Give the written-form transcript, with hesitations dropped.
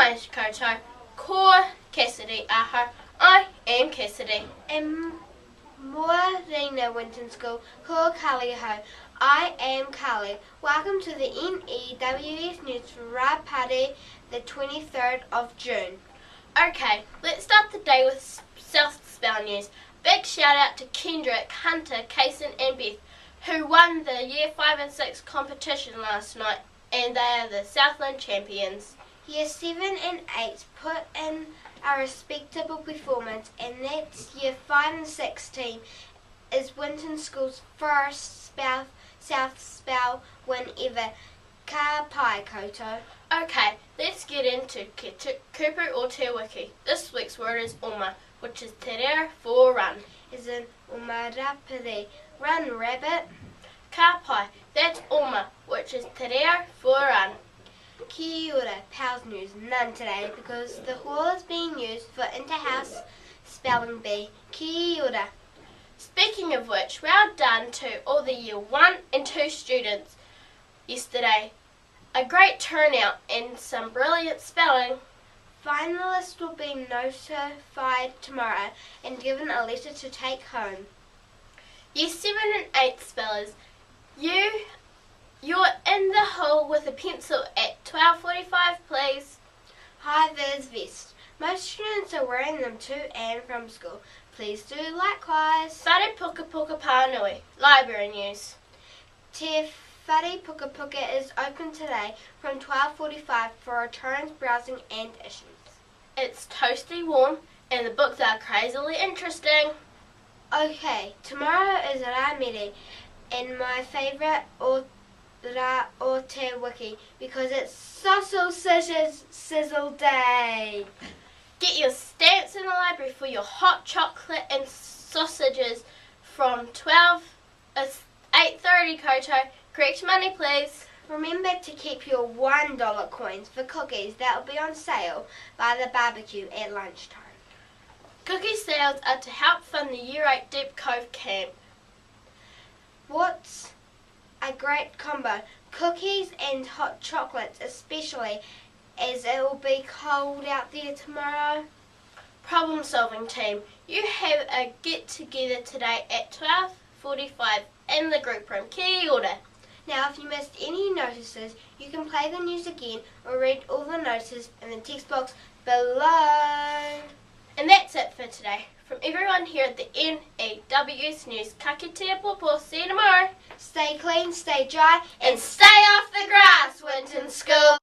mai koutou, ko Cassidy, ahau. I am Cassidy. And Morena Winton School, ko Carlie, ahau. I am Carlie. Welcome to the N.E.W.S news for ra-peti, the 23rd of June. Okay, let's start the day with Southspell news. Big shout out to Kendrick, Hunter, Kason and Beth, who won the Year 5 and 6 competition last night, and they are the Southland Champions. Year 7 and 8 put in a respectable performance, and that Year 5 and 6 team is Winton School's first Southspell win ever. Ka pai koutou. Okay, let's get into kupu or te wiki. This week's word is oma, which is te reo for run. Is in ra-peti, run rabbit. Ka pai, that's oma, which is te reo for run. Kia ora, Pals News, none today because the hall is being used for InterHouse Spelling Bee. Kia ora. Speaking of which, well done to all the Year 1 and 2 students yesterday. A great turnout and some brilliant spelling. Finalists will be notified tomorrow and given a letter to take home. Year 7 and 8 spellers, you're in the hall with a pencil at 12:45, please. High vis vest. Most students are wearing them to and from school. Please do likewise. Whare puka puka pānui, library news. Te whare puka puka is open today from 12:45 for returns, browsing and issues. It's toasty warm and the books are crazily interesting. Okay, tomorrow is ra-peti and my favourite or te wiki because it's sausage sizzle day. Get your stamps in the library for your hot chocolate and sausages from 8:30 koutou. Correct money, please. Remember to keep your $1 coins for cookies that will be on sale by the barbecue at lunchtime. Cookie sales are to help fund the Year 8 Deep Cove camp. What's a great combo? Cookies and hot chocolates, especially as it will be cold out there tomorrow. Problem solving team, you have a get together today at 12:45 in the group room. Kia ora. Now if you missed any notices, you can play the news again or read all the notices in the text box below. And that's it for today. From everyone here at the N.E.W.S news, ka kitea popo. See you tomorrow. Stay clean, stay dry, And stay off the grass, Winton School.